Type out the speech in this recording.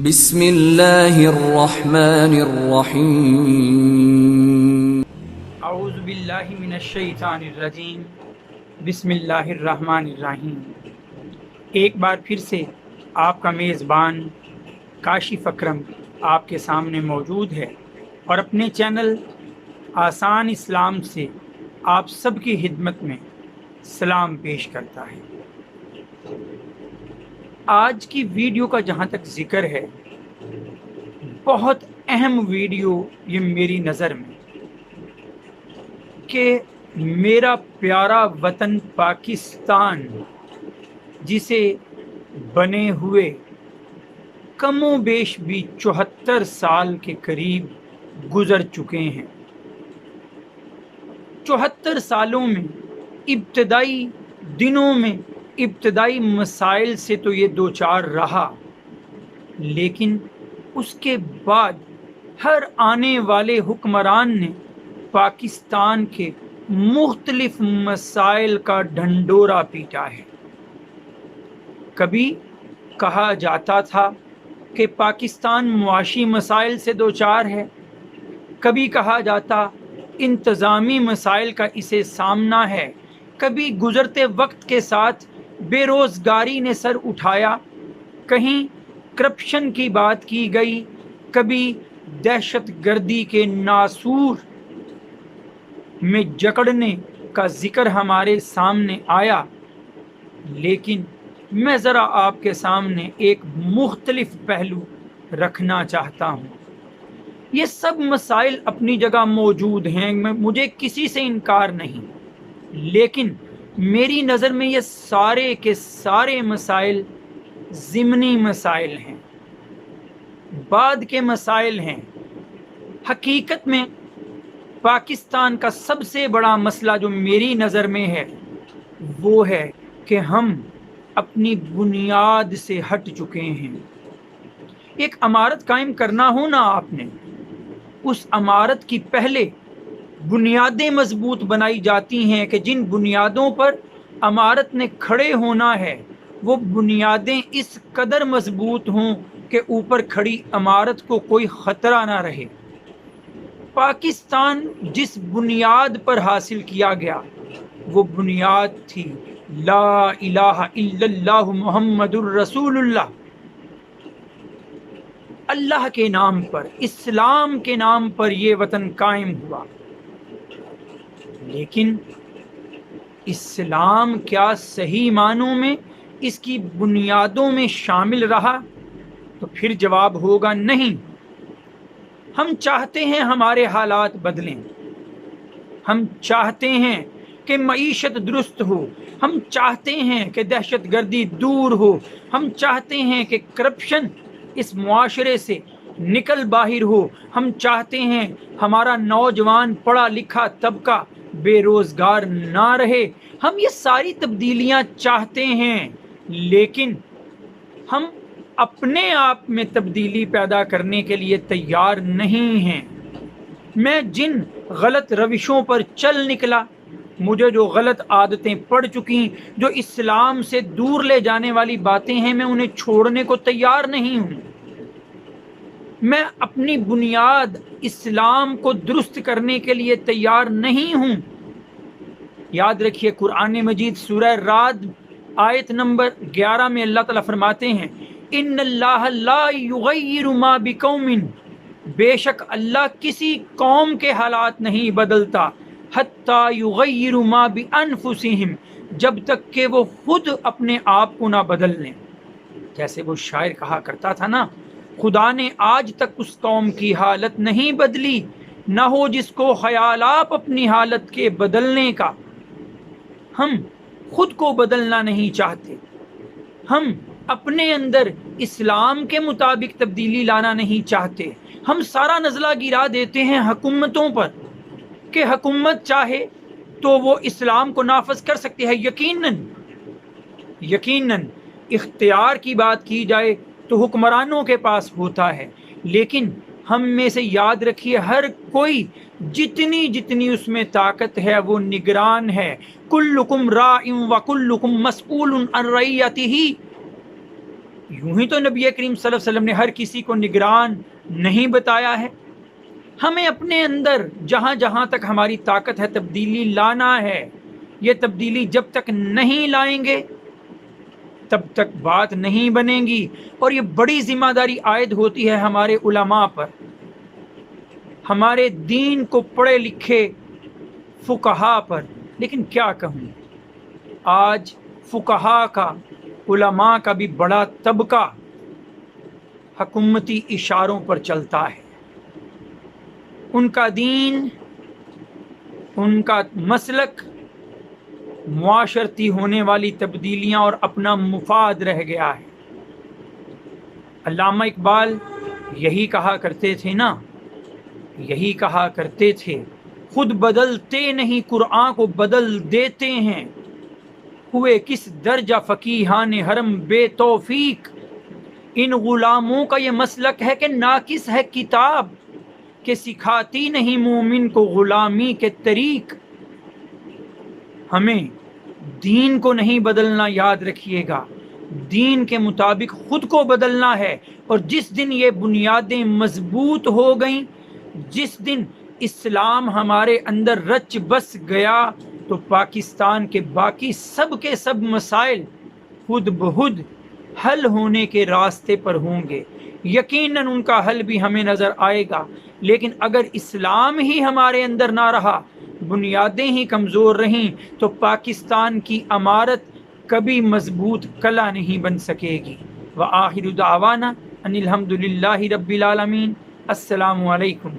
بسم اللہ الرحمن الرحیم اعوذ باللہ من الشیطان الرجیم بسم اللہ الرحمن الرحیم۔ ایک بار پھر سے آپ کا میزبان کاشف اکرم آپ کے سامنے موجود ہے اور اپنے چینل آسان اسلام سے آپ سب کی خدمت میں سلام پیش کرتا ہے۔ آج کی ویڈیو کا جہاں تک ذکر ہے، بہت اہم ویڈیو یہ میری نظر میں کہ میرا پیارا وطن پاکستان، جسے بنے ہوئے کم و بیش بھی 74 سال کے قریب گزر چکے ہیں۔ 74 سالوں میں ابتدائی دنوں میں ابتدائی مسائل سے تو یہ دوچار رہا، لیکن اس کے بعد ہر آنے والے حکمران نے پاکستان کے مختلف مسائل کا ڈھنڈورا پیٹا ہے۔ کبھی کہا جاتا تھا کہ پاکستان معاشی مسائل سے دوچار ہے، کبھی کہا جاتا انتظامی مسائل کا اسے سامنا ہے، کبھی گزرتے وقت کے ساتھ بے روزگاری نے سر اٹھایا، کہیں کرپشن کی بات کی گئی، کبھی دہشت گردی کے ناسور میں جکڑنے کا ذکر ہمارے سامنے آیا۔ لیکن میں ذرا آپ کے سامنے ایک مختلف پہلو رکھنا چاہتا ہوں۔ یہ سب مسائل اپنی جگہ موجود ہیں، مجھے کسی سے انکار نہیں، لیکن میری نظر میں یہ سارے کے سارے مسائل ضمنی مسائل ہیں، بعد کے مسائل ہیں۔ حقیقت میں پاکستان کا سب سے بڑا مسئلہ جو میری نظر میں ہے وہ ہے کہ ہم اپنی بنیاد سے ہٹ چکے ہیں۔ ایک عمارت قائم کرنا ہو نا آپ نے، اس عمارت کی پہلے بنیادیں مضبوط بنائی جاتی ہیں کہ جن بنیادوں پر عمارت نے کھڑے ہونا ہے وہ بنیادیں اس قدر مضبوط ہوں کہ اوپر کھڑی عمارت کو کوئی خطرہ نہ رہے۔ پاکستان جس بنیاد پر حاصل کیا گیا وہ بنیاد تھی لا الہ الا اللہ محمد الرسول اللہ۔ اللہ کے نام پر، اسلام کے نام پر یہ وطن قائم ہوا، لیکن اسلام کیا صحیح معنوں میں اس کی بنیادوں میں شامل رہا؟ تو پھر جواب ہوگا نہیں۔ ہم چاہتے ہیں ہمارے حالات بدلیں، ہم چاہتے ہیں کہ معیشت درست ہو، ہم چاہتے ہیں کہ دہشت گردی دور ہو، ہم چاہتے ہیں کہ کرپشن اس معاشرے سے نکل باہر ہو، ہم چاہتے ہیں ہمارا نوجوان پڑھا لکھا طبقہ بے روزگار نہ رہے، ہم یہ ساری تبدیلیاں چاہتے ہیں، لیکن ہم اپنے آپ میں تبدیلی پیدا کرنے کے لیے تیار نہیں ہیں۔ میں جن غلط روشوں پر چل نکلا، مجھے جو غلط عادتیں پڑ چکی، جو اسلام سے دور لے جانے والی باتیں ہیں، میں انہیں چھوڑنے کو تیار نہیں ہوں۔ میں اپنی بنیاد اسلام کو درست کرنے کے لیے تیار نہیں ہوں۔ یاد رکھیے، قرآن مجید سورہ رعد آیت نمبر 11 میں اللہ تعالیٰ فرماتے ہیں ان اللہ لا یغیر ما بقوم، بے شک اللہ کسی قوم کے حالات نہیں بدلتا، حتی یغیر ما بانفسہم، جب تک کہ وہ خود اپنے آپ کو نہ بدل لیں۔ جیسے وہ شاعر کہا کرتا تھا نا، خدا نے آج تک اس قوم کی حالت نہیں بدلی، نہ ہو جس کو خیال آپ اپنی حالت کے بدلنے کا۔ ہم خود کو بدلنا نہیں چاہتے، ہم اپنے اندر اسلام کے مطابق تبدیلی لانا نہیں چاہتے، ہم سارا نزلہ گرا دیتے ہیں حکومتوں پر کہ حکومت چاہے تو وہ اسلام کو نافذ کر سکتی ہے۔ یقیناً اختیار کی بات کی جائے تو حکمرانوں کے پاس ہوتا ہے، لیکن ہم میں سے یاد رکھیے ہر کوئی جتنی اس میں طاقت ہے وہ نگران ہے۔ کلکم راع وکلکم مسئول عن رعیتہ، یوں ہی تو نبی کریم صلی اللہ علیہ وسلم نے ہر کسی کو نگران نہیں بتایا ہے. ہمیں اپنے اندر جہاں جہاں تک ہماری طاقت ہے تبدیلی لانا ہے. یہ تبدیلی جب تک نہیں لائیں گے تب تک بات نہیں بنے گی. اور یہ بڑی ذمہ داری عائد ہوتی ہے ہمارے علماء پر، ہمارے دین کو پڑھے لکھے فقہا پر. لیکن کیا کہوں، آج فقہا کا، علماء کا بھی بڑا طبقہ حکومتی اشاروں پر چلتا ہے. ان کا دین، ان کا مسلک معاشرتی ہونے والی تبدیلیاں اور اپنا مفاد رہ گیا ہے. علامہ اقبال یہی کہا کرتے تھے نا، یہی کہا کرتے تھے، خود بدلتے نہیں قرآن کو بدل دیتے ہیں، ہوئے کس درجہ فقیہان حرم بے توفیق. ان غلاموں کا یہ مسلک ہے کہ ناقص ہے کتاب، کہ سکھاتی نہیں مومن کو غلامی کے طریق. ہمیں دین کو نہیں بدلنا، یاد رکھیے گا، دین کے مطابق خود کو بدلنا ہے. اور جس دن یہ بنیادیں مضبوط ہو گئیں، جس دن اسلام ہمارے اندر رچ بس گیا، تو پاکستان کے باقی سب کے سب مسائل خود بخود حل ہونے کے راستے پر ہوں گے. یقیناً ان کا حل بھی ہمیں نظر آئے گا. لیکن اگر اسلام ہی ہمارے اندر نہ رہا، بنیادیں ہی کمزور رہیں، تو پاکستان کی عمارت کبھی مضبوط قلعہ نہیں بن سکے گی. وآخر دعوانا ان الحمد للہ رب العالمین. السلام علیکم.